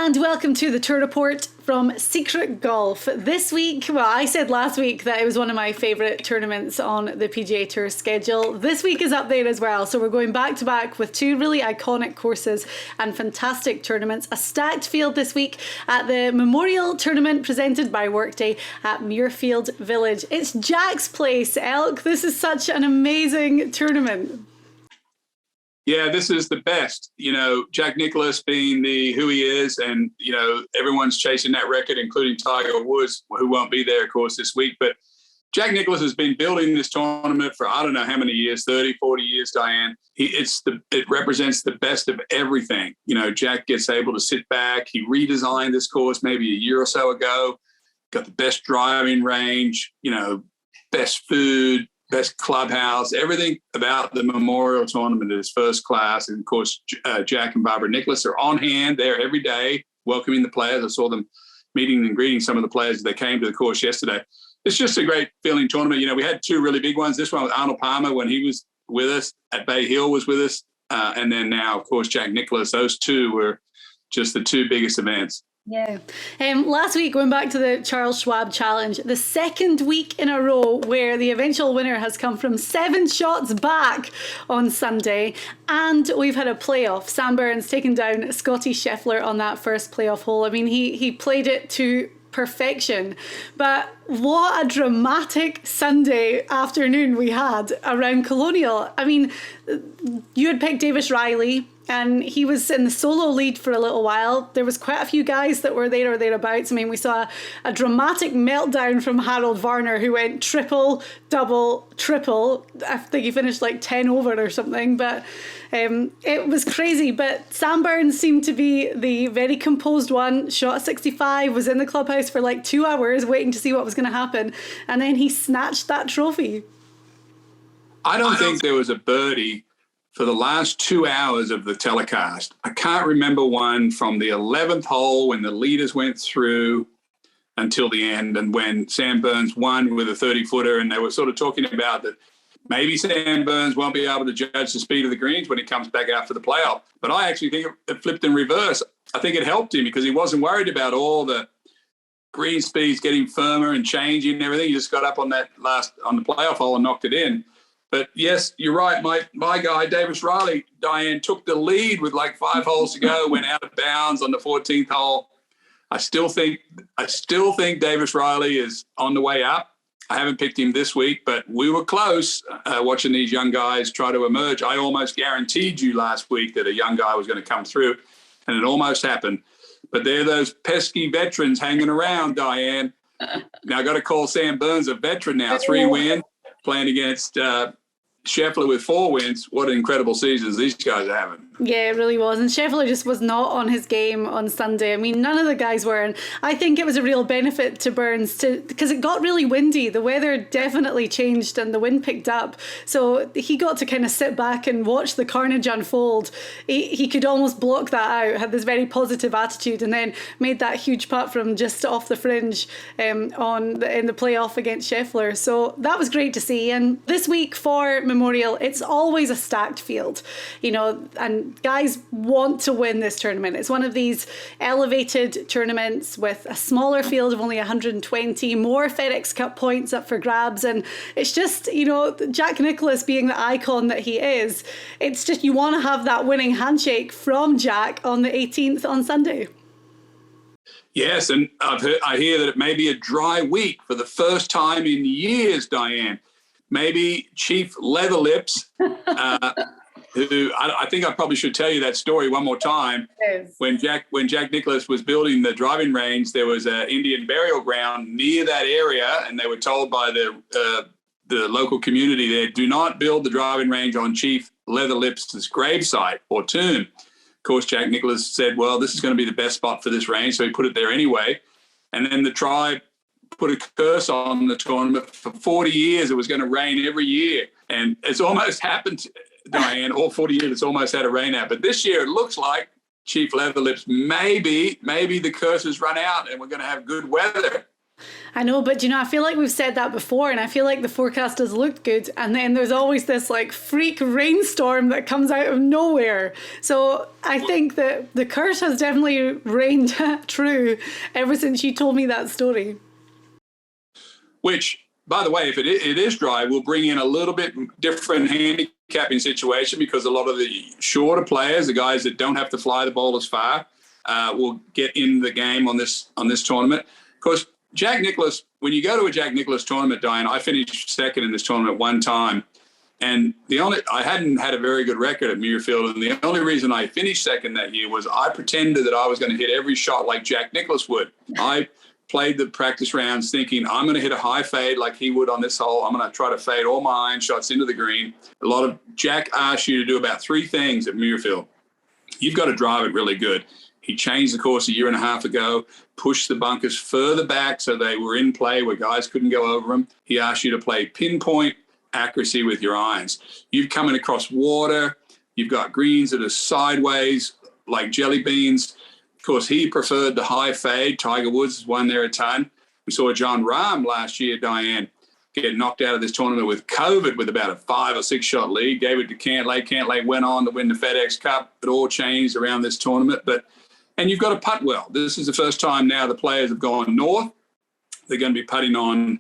And welcome to the tour report from Secret Golf. This week, well, I said last week that it was one of my favourite tournaments on the PGA Tour schedule. This week is up there as well, so we're going back to back with two really iconic courses and fantastic tournaments. A stacked field this week at the Memorial Tournament presented by Workday at Muirfield Village. It's Jack's place, Elk. This is such an amazing tournament. Yeah, this is the best. You know, Jack Nicklaus being who he is, and, you know, everyone's chasing that record, including Tiger Woods, who won't be there, of course, this week. But Jack Nicklaus has been building this tournament for I don't know how many years, 30, 40 years, Diane. It represents the best of everything. You know, Jack gets able to sit back. He redesigned this course maybe a year or so ago, got the best driving range, you know, best food, best clubhouse, everything about the Memorial Tournament is first class. And of course, Jack and Barbara Nicklaus are on hand there every day, welcoming the players. I saw them meeting and greeting some of the players as they came to the course yesterday. It's just a great feeling tournament. You know, we had two really big ones. This one with Arnold Palmer when he was with us, at Bay Hill was with us. And then now, of course, Jack Nicklaus. Those two were just the two biggest events. Yeah. Last week, going back to the Charles Schwab Challenge, the second week in a row where the eventual winner has come from 7 shots back on Sunday. And we've had a playoff. Sam Burns taking down Scotty Sheffler on that first playoff hole. I mean, he played it to perfection. But what a dramatic Sunday afternoon we had around Colonial. I mean, you had picked Davis Riley, and he was in the solo lead for a little while. There was quite a few guys that were there or thereabouts. I mean, we saw a dramatic meltdown from Harold Varner, who went triple, double, triple. I think he finished like 10 over or something, but it was crazy. But Sam Burns seemed to be the very composed one. Shot 65, was in the clubhouse for like 2 hours waiting to see what was going to happen. And then he snatched that trophy. I don't think there was a birdie for the last 2 hours of the telecast. I can't remember one from the 11th hole when the leaders went through until the end, and when Sam Burns won with a 30-footer, and they were sort of talking about that maybe Sam Burns won't be able to judge the speed of the greens when he comes back out for the playoff. But I actually think it flipped in reverse. I think it helped him because he wasn't worried about all the green speeds getting firmer and changing and everything. He just got up on the playoff hole and knocked it in. But yes, you're right. My guy, Davis Riley, Diane, took the lead with like 5 holes to go, went out of bounds on the 14th hole. I still think Davis Riley is on the way up. I haven't picked him this week, but we were close watching these young guys try to emerge. I almost guaranteed you last week that a young guy was going to come through, and it almost happened. But they're those pesky veterans hanging around, Diane. Now I got to call Sam Burns a veteran now, 3 wins. Playing against Sheffler with 4 wins. What incredible seasons these guys are having. Yeah, it really was. And Sheffler just was not on his game on Sunday. I mean, none of the guys were. And I think it was a real benefit to Burns because it got really windy. The weather definitely changed and the wind picked up. So he got to kind of sit back and watch the carnage unfold. He could almost block that out, had this very positive attitude, and then made that huge putt from just off the fringe in the playoff against Sheffler. So that was great to see. And this week for Memorial, it's always a stacked field, you know, and guys want to win this tournament. It's one of these elevated tournaments with a smaller field of only 120, more FedEx Cup points up for grabs. And it's just, you know, Jack Nicklaus being the icon that he is, it's just you want to have that winning handshake from Jack on the 18th on Sunday. Yes, and I hear that it may be a dry week for the first time in years, Diane. Maybe Chief Leatherlips, who I think I probably should tell you that story one more time. Yes. When Jack Nicklaus was building the driving range, there was an Indian burial ground near that area, and they were told by the local community there, do not build the driving range on Chief Leatherlips' gravesite or tomb. Of course, Jack Nicklaus said, well, this is going to be the best spot for this range, so he put it there anyway. And then the tribe put a curse on the tournament. For 40 years, it was going to rain every year. And it's almost happened, Diane, all 40 years, it's almost had a rain out. But this year, it looks like Chief Leatherlips, maybe the curse has run out and we're going to have good weather. I know, but I feel like we've said that before, and I feel like the forecast has looked good, and then there's always this like freak rainstorm that comes out of nowhere. So I think that the curse has definitely reigned true ever since you told me that story. Which, by the way, if it is dry, we'll bring in a little bit different handicapping situation, because a lot of the shorter players, the guys that don't have to fly the ball as far, will get in the game on this tournament. Of course, Jack Nicklaus, when you go to a Jack Nicklaus tournament, Diane, I finished second in this tournament one time. And I hadn't had a very good record at Muirfield, and the only reason I finished second that year was I pretended that I was going to hit every shot like Jack Nicklaus would. I played the practice rounds thinking I'm going to hit a high fade like he would on this hole. I'm going to try to fade all my iron shots into the green. A lot of Jack asks you to do about three things at Muirfield. You've got to drive it really good. He changed the course a year and a half ago, pushed the bunkers further back so they were in play where guys couldn't go over them. He asked you to play pinpoint accuracy with your irons. You've come in across water. You've got greens that are sideways like jelly beans. Of course, he preferred the high fade. Tiger Woods won there a ton. We saw John Rahm last year, Diane, get knocked out of this tournament with COVID with about a 5 or 6 shot lead. Gave it to Cantlay. Cantlay went on to win the FedEx Cup. It all changed around this tournament. And you've got to putt well. This is the first time now the players have gone north. They're going to be putting on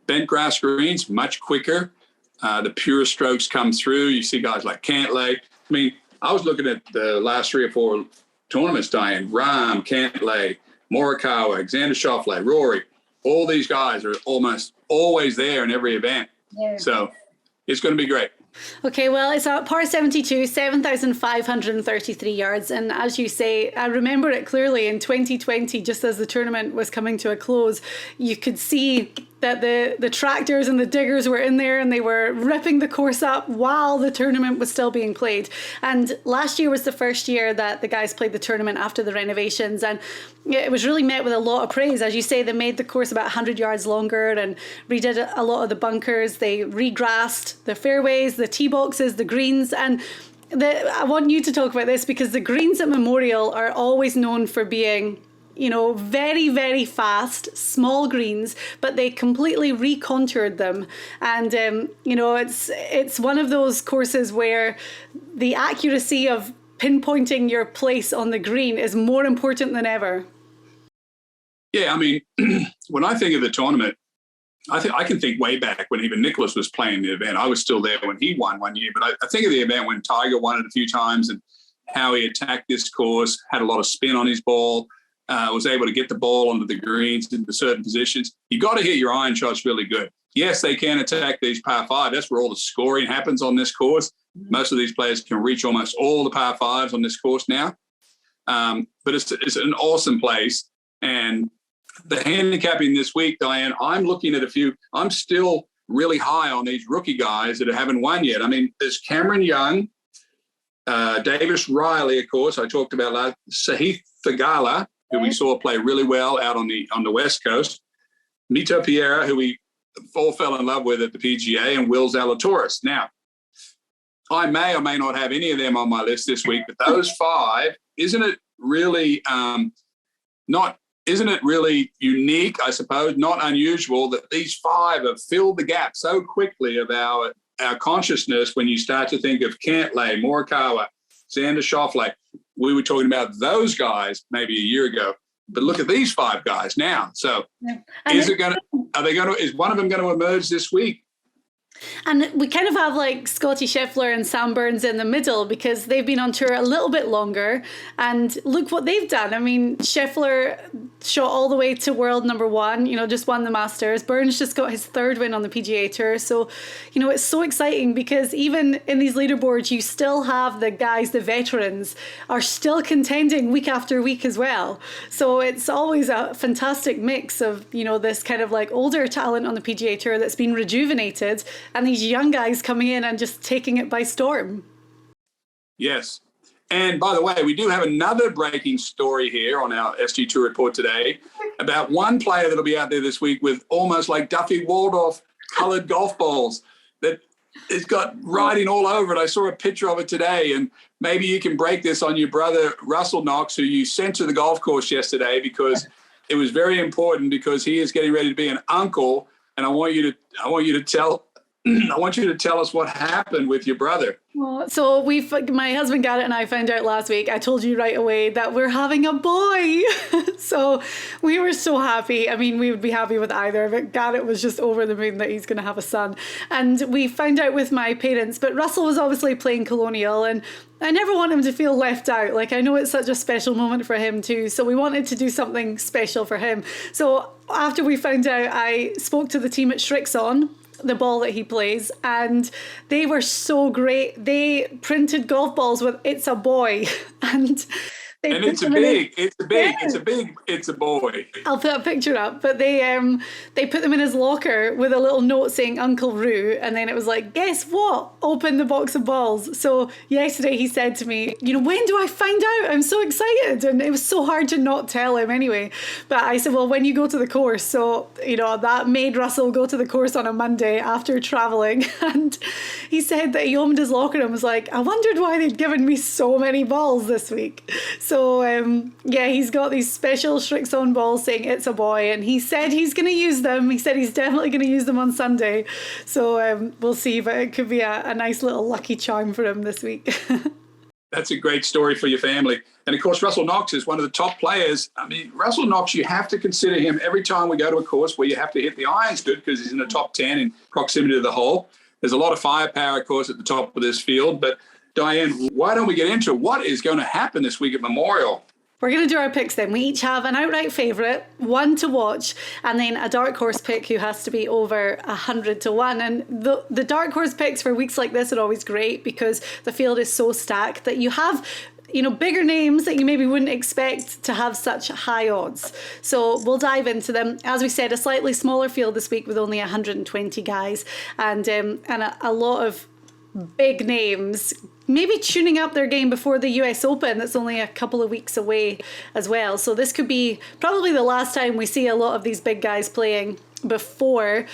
bent grass greens much quicker. The pure strokes come through. You see guys like Cantlay. I mean, I was looking at the last 3 or 4 tournaments, Diane. Rahm, Cantlay, Morikawa, Alexander Scheffler, Rory. All these guys are almost always there in every event. Yeah. So it's going to be great. Okay, well, it's a par 72, 7,533 yards. And as you say, I remember it clearly in 2020, just as the tournament was coming to a close, you could see that the tractors and the diggers were in there and they were ripping the course up while the tournament was still being played. And last year was the first year that the guys played the tournament after the renovations, and it was really met with a lot of praise. As you say, they made the course about 100 yards longer and redid a lot of the bunkers. They regrassed the fairways, the tee boxes, the greens, and I want you to talk about this because the greens at Memorial are always known for being very, very fast, small greens, but they completely recontoured them. And, it's one of those courses where the accuracy of pinpointing your place on the green is more important than ever. Yeah, I mean, when I think of the tournament, I can think way back when even Nicklaus was playing the event. I was still there when he won one year, but I think of the event when Tiger won it a few times and how he attacked this course, had a lot of spin on his ball, was able to get the ball onto the greens into certain positions. You got to hit your iron shots really good. Yes, they can attack these par 5. That's where all the scoring happens on this course. Most of these players can reach almost all the par 5s on this course now. But it's an awesome place. And the handicapping this week, Diane, I'm looking at a few. I'm still really high on these rookie guys that haven't won yet. I mean, there's Cameron Young, Davis Riley, of course, I talked about last, Sahith Theegala, who we saw play really well out on the West Coast, Mito Pereira, who we all fell in love with at the PGA, and Will Zalatoris. Now, I may or may not have any of them on my list this week, but those 5, isn't it really unique, I suppose, not unusual that these 5 have filled the gap so quickly of our consciousness when you start to think of Cantlay, Morikawa, Xander Schauffele. We were talking about those guys maybe a year ago, but look at these 5 guys now. So is one of them going to emerge this week? And we kind of have like Scotty Sheffler and Sam Burns in the middle because they've been on tour a little bit longer. And look what they've done. I mean, Sheffler shot all the way to world number 1, just won the Masters. Burns just got his 3rd win on the PGA Tour. So, it's so exciting because even in these leaderboards, you still have the guys, the veterans, are still contending week after week as well. So it's always a fantastic mix of, this kind of like older talent on the PGA Tour that's been rejuvenated, and these young guys coming in and just taking it by storm. Yes. And by the way, we do have another breaking story here on our SG2 report today about one player that'll be out there this week with almost like Duffy Waldorf colored golf balls that it's got writing all over it. I saw a picture of it today, and maybe you can break this on your brother, Russell Knox, who you sent to the golf course yesterday because it was very important because he is getting ready to be an uncle, and I want you to tell us what happened with your brother. Well, so my husband Garrett and I found out last week, I told you right away that we're having a boy. So we were so happy. I mean, we would be happy with either, but Garrett was just over the moon that he's going to have a son. And we found out with my parents, but Russell was obviously playing Colonial, and I never want him to feel left out. Like, I know it's such a special moment for him too. So we wanted to do something special for him. So after we found out, I spoke to the team at Shrixon, the ball that he plays, and they were so great. They printed golf balls with "It's a Boy," and it's a boy. I'll put a picture up, but they put them in his locker with a little note saying Uncle Roo, and then it was like, guess what? Open the box of balls. So yesterday he said to me, when do I find out? I'm so excited. And it was so hard to not tell him anyway. But I said, well, when you go to the course. So, that made Russell go to the course on a Monday after traveling. And he said that he opened his locker and was like, I wondered why they'd given me so many balls this week. So, he's got these special Shrixon balls saying "It's a Boy," and he said he's going to use them. He said he's definitely going to use them on Sunday. So we'll see, but it could be a nice little lucky charm for him this week. That's a great story for your family. And, of course, Russell Knox is one of the top players. I mean, Russell Knox, you have to consider him every time we go to a course where you have to hit the irons good because he's in the top 10 in proximity to the hole. There's a lot of firepower, of course, at the top of this field, but Diane, why don't we get into what is going to happen this week at Memorial? We're going to do our picks then. We each have an outright favourite, one to watch, and then a dark horse pick who has to be over 100 to 1. And the dark horse picks for weeks like this are always great because the field is so stacked that you have bigger names that you maybe wouldn't expect to have such high odds. So we'll dive into them. As we said, a slightly smaller field this week with only 120 guys and a lot of big names maybe tuning up their game before the US Open that's only a couple of weeks away as well. So this could be probably the last time we see a lot of these big guys playing before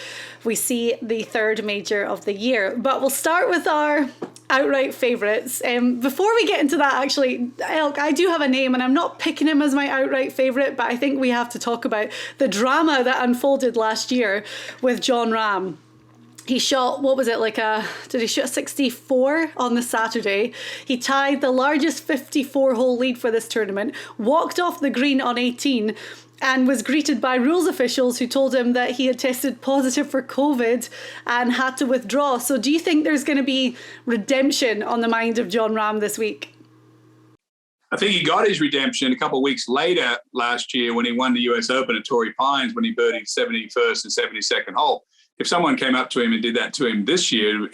we see the third major of the year. But we'll start with our outright favourites. Before we get into that, actually, Elk, I do have a name and I'm not picking him as my outright favourite, but I think we have to talk about the drama that unfolded last year with Jon Rahm. He shot, did he shoot 64 on the Saturday? He tied the largest 54-hole lead for this tournament, walked off the green on 18, and was greeted by rules officials who told him that he had tested positive for COVID and had to withdraw. So do you think there's going to be redemption on the mind of Jon Rahm this week? I think he got his redemption a couple of weeks later last year when he won the US Open at Torrey Pines when he birdied 71st and 72nd hole. If someone came up to him and did that to him this year,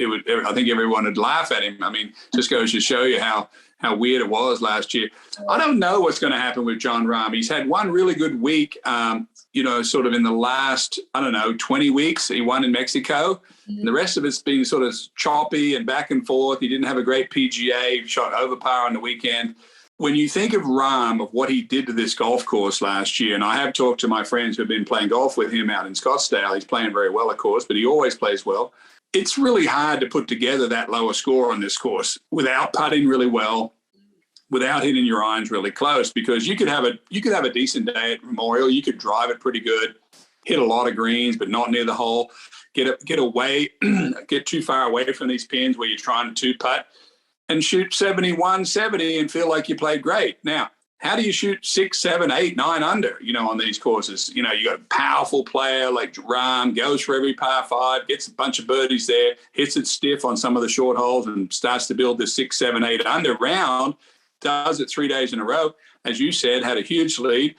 I think everyone would laugh at him. I mean, just goes to show you how weird it was last year. I don't know what's going to happen with Jon Rahm. He's had one really good week, sort of in the last, 20 weeks. He won in Mexico. Mm-hmm. And the rest of it's been sort of choppy and back and forth. He didn't have a great PGA. He shot over par on the weekend. When you think of Rahm, of what he did to this golf course last year, and I have talked to my friends who have been playing golf with him out in Scottsdale. He's playing very well, of course, but he always plays well. It's really hard to put together that lower score on this course without putting really well, without hitting your irons really close, because you could have a decent day at Memorial. You could drive it pretty good, hit a lot of greens, but not near the hole. Get away, get too far away from these pins where you're trying to two-putt. And shoot 71, 70 and feel like you played great. Now, how do you shoot 6, 7, 8, 9 under, on these courses? You got a powerful player like Rahm, goes for every par 5, gets a bunch of birdies there, hits it stiff on some of the short holes and starts to build this 6, 7, 8 under round, does it 3 days in a row. As you said, had a huge lead.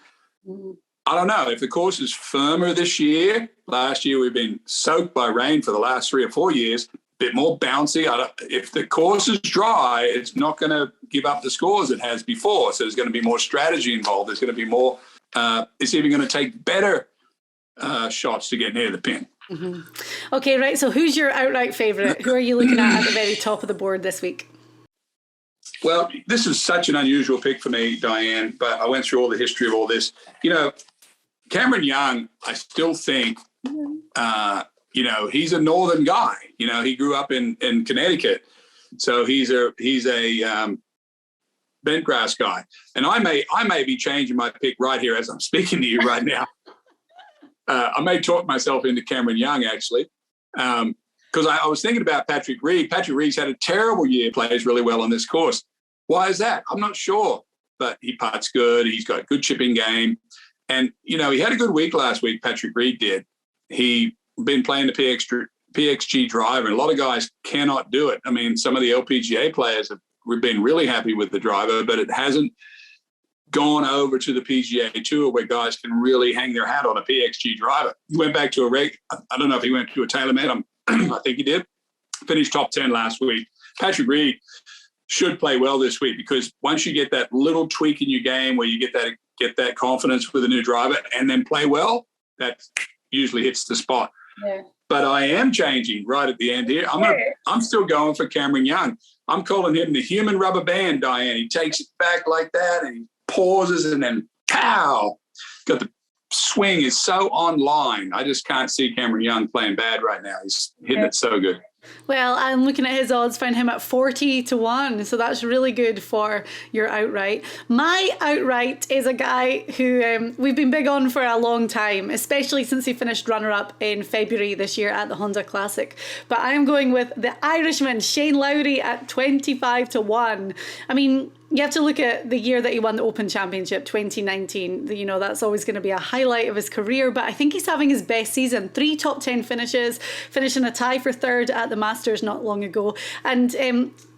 I don't know if the course is firmer this year. Last year, we've been soaked by rain for the last 3 or 4 years. Bit more bouncy. If the course is dry, it's not going to give up the scores it has before. So there's going to be more strategy involved. There's going to be more. It's even going to take better shots to get near the pin. Mm-hmm. Okay, right. So who's your outright favourite? Who are you looking at the very top of the board this week? Well, this is such an unusual pick for me, Diane, but I went through all the history of all this. Cameron Young, I still think, he's a northern guy. He grew up in Connecticut. So he's a bent grass guy. And I may be changing my pick right here as I'm speaking to you right now. I may talk myself into Cameron Young, actually, because I was thinking about Patrick Reed. Patrick Reed's had a terrible year, plays really well on this course. Why is that? I'm not sure, but he putts good. He's got a good chipping game. And, you know, he had a good week last week, Patrick Reed did. He been playing the PXG driver, and a lot of guys cannot do it. I mean, some of the LPGA players have been really happy with the driver, but it hasn't gone over to the PGA Tour where guys can really hang their hat on a PXG driver. He went back to I don't know if he went to a TaylorMade. I think he did. Finished top 10 last week. Patrick Reed should play well this week, because once you get that little tweak in your game where you get that confidence with a new driver and then play well, that usually hits the spot. Yeah. But I am changing right at the end here. I'm still going for Cameron Young. I'm calling him the human rubber band, Diane. He takes it back like that and he pauses and then pow. Got the swing is so online. I just can't see Cameron Young playing bad right now. He's hitting it so good. Well, I'm looking at his odds, found him at 40-1, so that's really good for your outright. My outright is a guy who we've been big on for a long time, especially since he finished runner-up in February this year at the Honda Classic. But I'm going with the Irishman, Shane Lowry, at 25-1. I mean, you have to look at the year that he won the Open Championship, 2019. You know, that's always going to be a highlight of his career, but I think he's having his best season. 3 top 10 finishes, finishing a tie for third at the Masters not long ago. And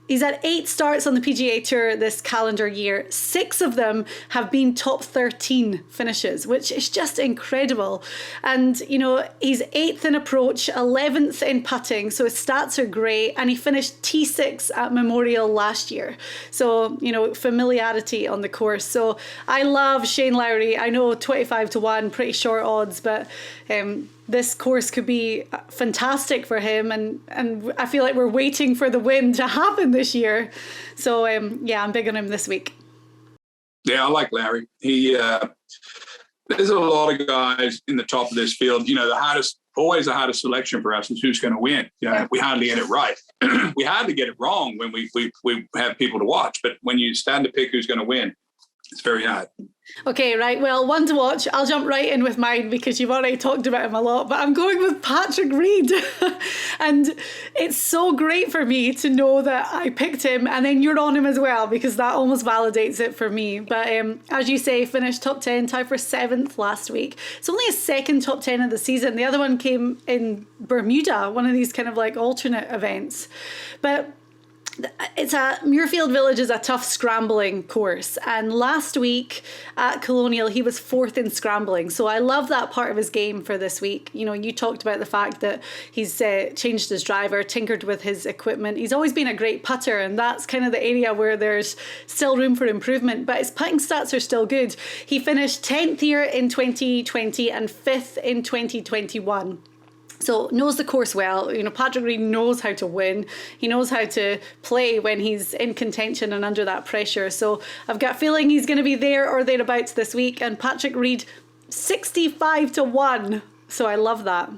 he's had 8 starts on the PGA Tour this calendar year. 6 of them have been top 13 finishes, which is just incredible. And, you know, he's 8th in approach, 11th in putting, so his stats are great. And he finished T6 at Memorial last year. So, you know, familiarity on the course. So I love Shane Lowry. I know 25-1, pretty short odds, but this course could be fantastic for him, and I feel like we're waiting for the win to happen this year. So yeah, I'm big on him this week. Yeah, I like Larry. There's a lot of guys in the top of this field. You know, always the hardest selection for us is who's going to win. You know, we hardly get it right. We hardly get it wrong when we have people to watch, but when you stand to pick who's going to win, it's very hard. Okay, right. Well, one to watch. I'll jump right in with mine because you've already talked about him a lot, but I'm going with Patrick Reed. And it's so great for me to know that I picked him and then you're on him as well, because that almost validates it for me. But as you say, finished top 10, tied for 7th last week. It's only his 2nd top 10 of the season. The other one came in Bermuda, one of these kind of like alternate events. But Muirfield Village is a tough scrambling course, and last week at Colonial he was 4th in scrambling, so I love that part of his game for this week. You know, you talked about the fact that he's changed his driver, tinkered with his equipment. He's always been a great putter, and that's kind of the area where there's still room for improvement, but his putting stats are still good. He finished 10th here in 2020 and 5th in 2021. So knows the course well. You know, Patrick Reed knows how to win. He knows how to play when he's in contention and under that pressure. So I've got a feeling he's going to be there or thereabouts this week. And Patrick Reed, 65-1. So I love that.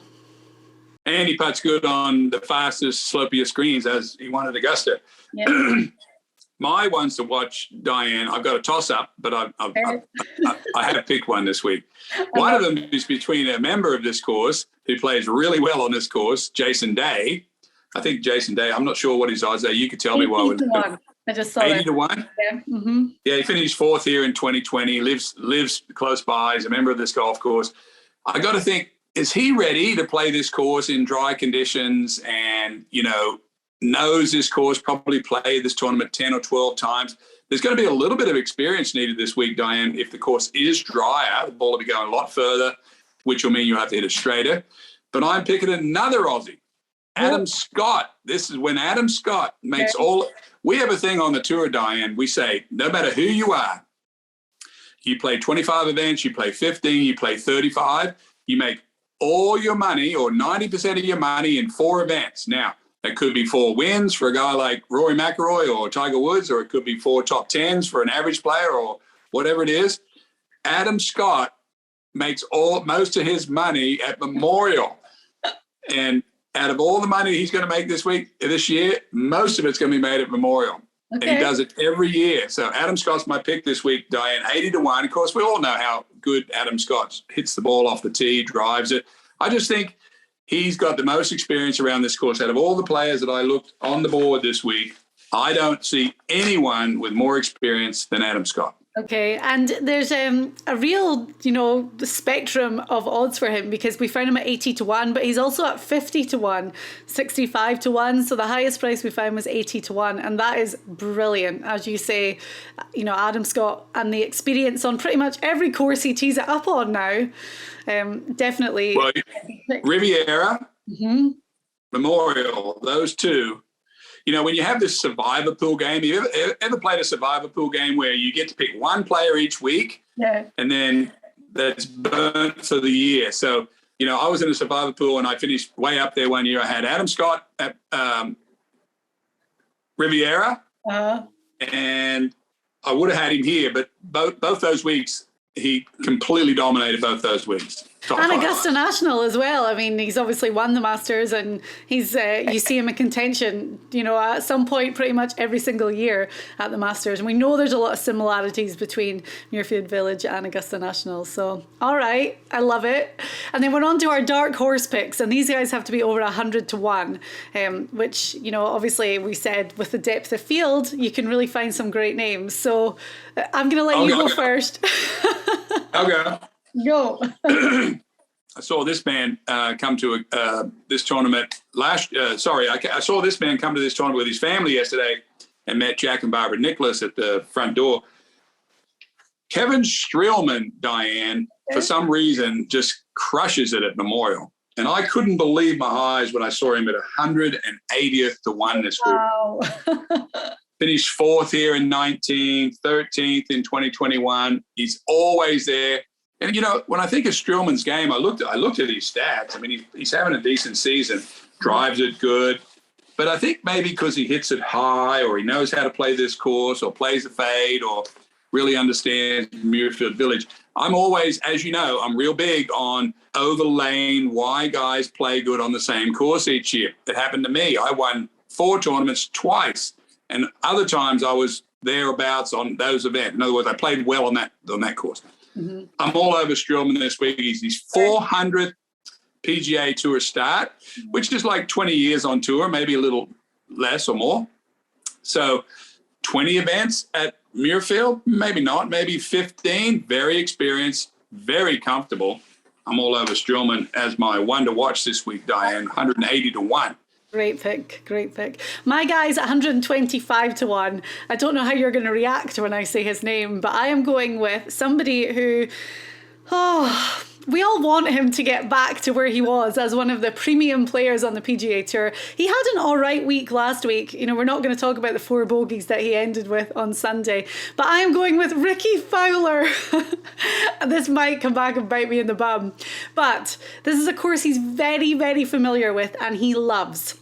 And he puts good on the fastest, slopiest greens, as he won at Augusta. Yeah. My ones to watch, Diane, I've got a toss-up, but I have picked one this week. One of them is between a member of this course who plays really well on this course, Jason Day. I think Jason Day, I'm not sure what his odds are. You could tell me what. 80-1. I just saw 80-1? Yeah. Mm-hmm. Yeah, he finished 4th here in 2020, lives close by, he's a member of this golf course. I got to think, is he ready to play this course in dry conditions and, you know, knows this course, probably played this tournament 10 or 12 times. There's going to be a little bit of experience needed this week, Diane. If the course is drier, the ball will be going a lot further, which will mean you'll have to hit it straighter. But I'm picking another Aussie, Adam Scott. This is when Adam Scott makes we have a thing on the tour, Diane. We say, no matter who you are, you play 25 events, you play 15, you play 35, you make all your money or 90% of your money in 4 events. Now, that could be 4 wins for a guy like Rory McIlroy or Tiger Woods, or it could be 4 top 10s for an average player or whatever it is. Adam Scott makes most of his money at Memorial. And out of all the money he's going to make this year, most of it's going to be made at Memorial. And he does it every year. So Adam Scott's my pick this week, Diane, 80-1. Of course, we all know how good Adam Scott hits the ball off the tee, drives it. I just think he's got the most experience around this course. Out of all the players that I looked on the board this week, I don't see anyone with more experience than Adam Scott. Okay, and there's a real, spectrum of odds for him, because we found him at 80-1, but he's also at 50-1, 65-1. So the highest price we found was 80-1, and that is brilliant. As you say, Adam Scott and the experience on pretty much every course he tees it up on now. Definitely. Well, Riviera, Memorial, those two. When you have this survivor pool game, you ever played a survivor pool game where you get to pick one player each week, and then that's burnt for the year? So, I was in a survivor pool and I finished way up there one year. I had Adam Scott at Riviera, and I would have had him here, but both those weeks, he completely dominated both those weeks. And Augusta National as well. I mean, he's obviously won the Masters, and he's you see him in contention, at some point pretty much every single year at the Masters. And we know there's a lot of similarities between Muirfield Village and Augusta National. So, all right, I love it. And then we're on to our dark horse picks, and these guys have to be over 100-1, which, obviously we said with the depth of field, you can really find some great names. So I'm going to let you go first. Okay. Go. I saw this man come to this tournament I saw this man come to this tournament with his family yesterday and met Jack and Barbara Nicklaus at the front door. Kevin Streelman, Diane, for some reason, just crushes it at Memorial. And I couldn't believe my eyes when I saw him at 180th-1 this week. Wow. Finished fourth here in 19, 13th in 2021. He's always there. And, when I think of Streelman's game, I looked at his stats. I mean, he's having a decent season, drives it good. But I think maybe because he hits it high, or he knows how to play this course, or plays the fade, or really understands Muirfield Village. I'm always, as you know, I'm real big on overlaying why guys play good on the same course each year. It happened to me. I won 4 tournaments twice, and other times I was thereabouts on those events. In other words, I played well on that course. Mm-hmm. I'm all over Streelman this week. He's his 400th PGA Tour start, which is like 20 years on tour, maybe a little less or more. So 20 events at Muirfield, maybe not, maybe 15. Very experienced, very comfortable. I'm all over Streelman as my one to watch this week, Diane, 180-1. Great pick. My guy's 125-1. I don't know how you're going to react when I say his name, but I am going with somebody who, we all want him to get back to where he was as one of the premium players on the PGA Tour. He had an all right week last week. We're not going to talk about the 4 bogeys that he ended with on Sunday, but I am going with Ricky Fowler. This might come back and bite me in the bum, but this is a course he's very, very familiar with and he loves.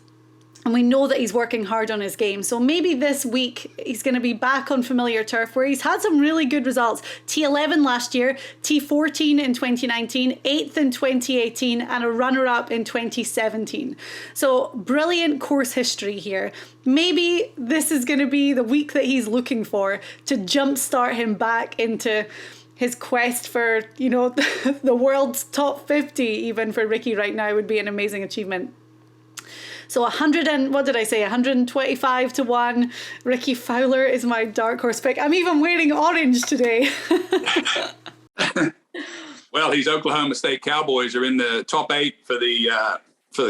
And we know that he's working hard on his game. So maybe this week he's going to be back on familiar turf where he's had some really good results. T11 last year, T14 in 2019, 8th in 2018, and a runner-up in 2017. So brilliant course history here. Maybe this is going to be the week that he's looking for to jumpstart him back into his quest for, the world's top 50, even for Ricky right now, would be an amazing achievement. So 125-1, Ricky Fowler is my dark horse pick. I'm even wearing orange today. Well, his Oklahoma State Cowboys are in the top 8 for the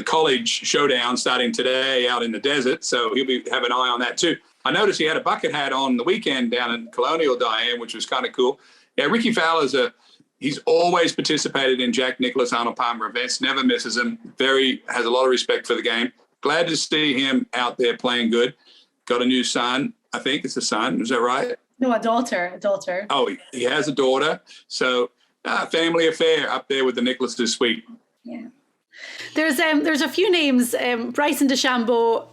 college showdown starting today out in the desert. So he'll have an eye on that too. I noticed he had a bucket hat on the weekend down in Colonial, Diane, which was kind of cool. Yeah, Ricky Fowler's he's always participated in Jack Nicklaus, Arnold Palmer events, never misses them. Has a lot of respect for the game. Glad to see him out there playing good. Got a new son. I think it's a son. Is that right? No, a daughter. Oh, he has a daughter. So family affair up there with the Nicklaus this week. Yeah. There's a few names. Bryson DeChambeau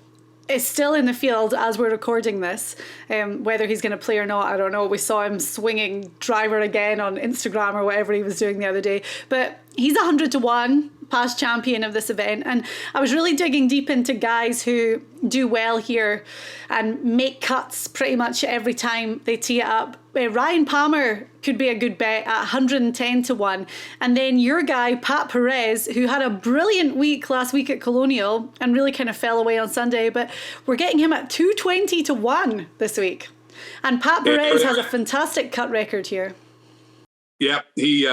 is still in the field as we're recording this. Whether he's going to play or not, I don't know. We saw him swinging driver again on Instagram or whatever he was doing the other day. But he's 100-1. past champion of this event. And I was really digging deep into guys who do well here and make cuts pretty much every time they tee it up. Ryan Palmer could be a good bet at 110-1. And then your guy, Pat Perez, who had a brilliant week last week at Colonial and really kind of fell away on Sunday, but we're getting him at 220-1 this week. And Pat Perez has a fantastic cut record here. Yeah, he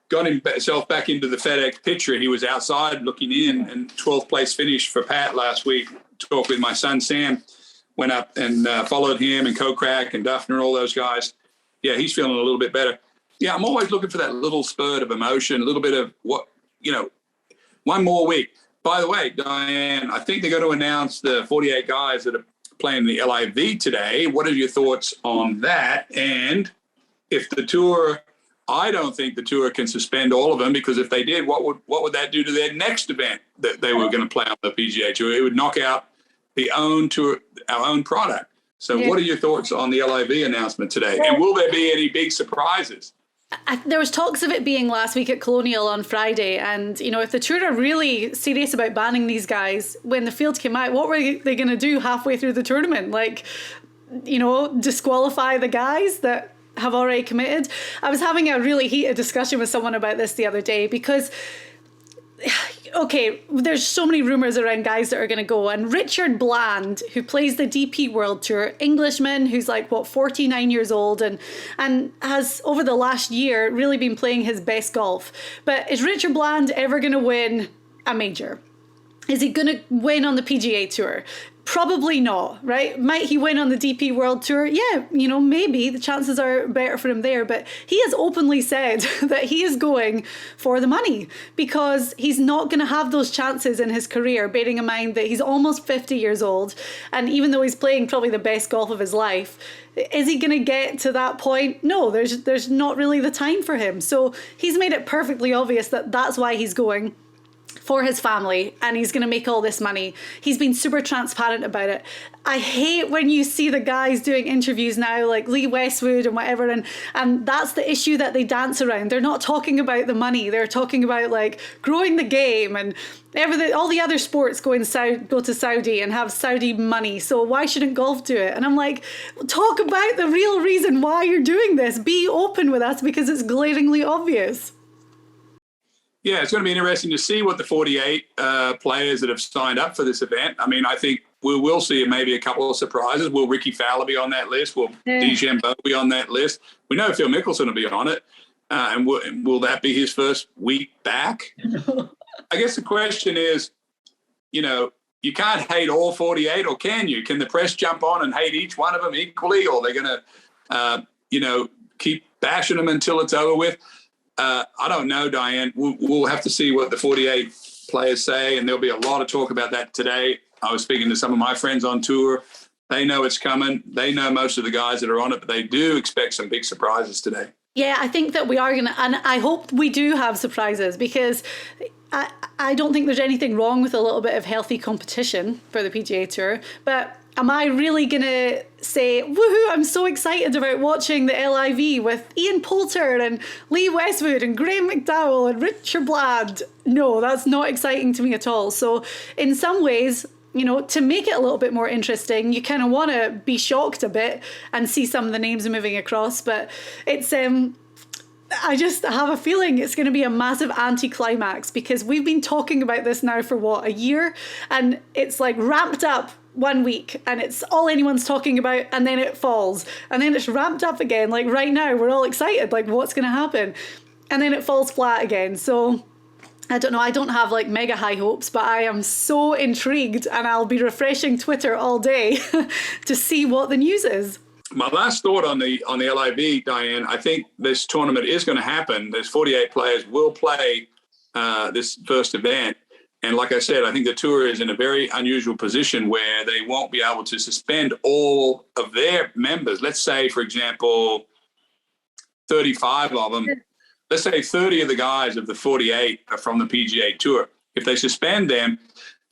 got himself back into the FedEx picture. He was outside looking in, and 12th place finish for Pat last week. Talked with my son Sam, went up and followed him and Kokrak and Duffner and all those guys. Yeah, he's feeling a little bit better. Yeah, I'm always looking for that little spurt of emotion, a little bit of one more week. By the way, Diane, I think they're going to announce the 48 guys that are playing the LIV today. What are your thoughts on that? And if the tour, I don't think the tour can suspend all of them, because if they did, what would that do to their next event that they were going to play on the PGA Tour? It would knock out our own product. So What are your thoughts on the LIV announcement today? And will there be any big surprises? There was talks of it being last week at Colonial on Friday, and if the tour are really serious about banning these guys, when the field came out, what were they going to do halfway through the tournament? Disqualify the guys that have already committed? I was having a really heated discussion with someone about this the other day, because there's so many rumours around guys that are going to go, and Richard Bland, who plays the DP World Tour, Englishman, who's 49 years old and has over the last year really been playing his best golf. But is Richard Bland ever going to win a major? Is he going to win on the PGA Tour? Probably not, right? Might he win on the DP World Tour? Yeah, maybe the chances are better for him there. But he has openly said that he is going for the money, because he's not going to have those chances in his career, bearing in mind that he's almost 50 years old. And even though he's playing probably the best golf of his life, is he going to get to that point? No, there's not really the time for him. So he's made it perfectly obvious that that's why he's going, for his family, and he's going to make all this money. He's been super transparent about it. I hate when you see the guys doing interviews now, like Lee Westwood and whatever, and that's the issue that they dance around. They're not talking about the money. They're talking about growing the game and everything. All the other sports go to Saudi and have Saudi money. So why shouldn't golf do it? And I'm like, talk about the real reason why you're doing this. Be open with us, because it's glaringly obvious. Yeah, it's going to be interesting to see what the 48 players that have signed up for this event. I mean, I think we will see maybe a couple of surprises. Will Ricky Fowler be on that list? Will DeChambeau be on that list? We know Phil Mickelson will be on it. And will that be his first week back? I guess the question is, you can't hate all 48, or can you? Can the press jump on and hate each one of them equally? Or are they going to, keep bashing them until it's over with? I don't know, Diane. We'll have to see what the 48 players say, and there'll be a lot of talk about that today. I was speaking to some of my friends on tour. They know it's coming. They know most of the guys that are on it, but they do expect some big surprises today. Yeah, I think that we are going to, and I hope we do have surprises, because I don't think there's anything wrong with a little bit of healthy competition for the PGA Tour, but am I really going to say, woohoo, I'm so excited about watching the LIV with Ian Poulter and Lee Westwood and Graham McDowell and Richard Bland? No, that's not exciting to me at all. So in some ways, to make it a little bit more interesting, you kind of want to be shocked a bit and see some of the names moving across. But it's, I just have a feeling it's going to be a massive anticlimax, because we've been talking about this now for a year, and it's ramped up 1 week and it's all anyone's talking about, and then it falls, and then it's ramped up again. Right now we're all excited, what's going to happen, and then it falls flat again. So I don't know, I don't have mega high hopes, but I am so intrigued, and I'll be refreshing Twitter all day to see what the news is. My last thought on the LIV, Diane, I think this tournament is going to happen. There's 48 players will play this first event. And like I said, I think the tour is in a very unusual position where they won't be able to suspend all of their members. Let's say, for example, 35 of them. Let's say 30 of the guys of the 48 are from the PGA Tour. If they suspend them,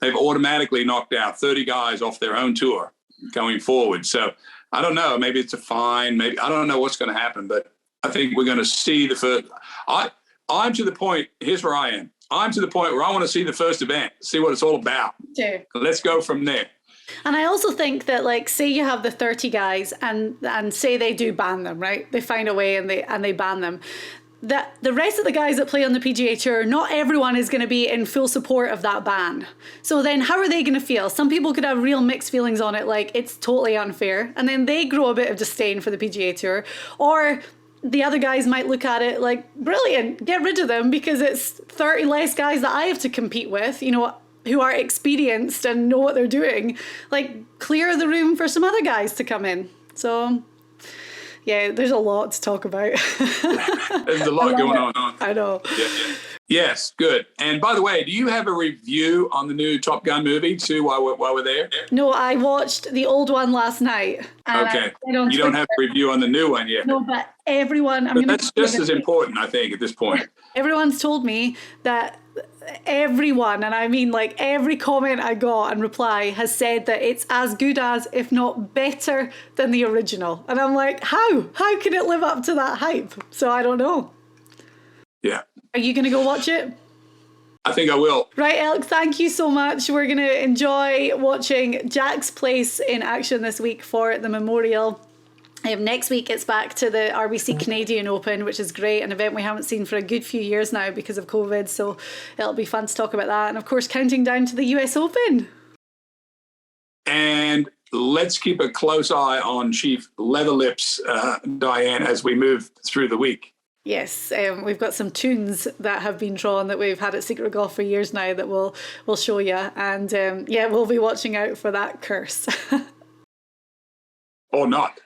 they've automatically knocked out 30 guys off their own tour going forward. So I don't know. Maybe it's a fine. Maybe I don't know what's going to happen, but I think we're going to see the first. I'm to the point, here's where I am. I'm to the point where I want to see the first event, see what it's all about. Sure. Let's go from there. And I also think that, like, say you have the 30 guys and say they do ban them, right? They find a way and they ban them. That the rest of the guys that play on the PGA Tour, not everyone is going to be in full support of that ban. So then how are they going to feel? Some people could have real mixed feelings on it, like it's totally unfair. And then they grow a bit of disdain for the PGA Tour. Or the other guys might look at it like, brilliant, get rid of them because it's 30 less guys that I have to compete with, you know, who are experienced and know what they're doing. Like, clear the room for some other guys to come in. So... yeah, there's a lot to talk about. There's a lot going on. I know. Yeah. Yes, good. And by the way, do you have a review on the new Top Gun movie too while we're there? No, I watched the old one last night. Okay. You don't have a review on the new one yet. No, but everyone... But that's just as important, I think, at this point. Everyone's told me that everyone, and I mean like every comment I got and reply, has said that it's as good as, if not better than the original. And I'm like, how? How can it live up to that hype? So I don't know. Yeah. Are you going to go watch it? I think I will. Right, Elk, thank you so much. We're going to enjoy watching Jack's Place in action this week for the Memorial. Next week, it's back to the RBC Canadian Open, which is great, an event we haven't seen for a good few years now because of COVID. So it'll be fun to talk about that. And of course, counting down to the US Open. And let's keep a close eye on Chief Leatherlips, Diane, as we move through the week. Yes, we've got some tunes that have been drawn that we've had at Secret Golf for years now that we'll show you. And yeah, we'll be watching out for that curse. Or not.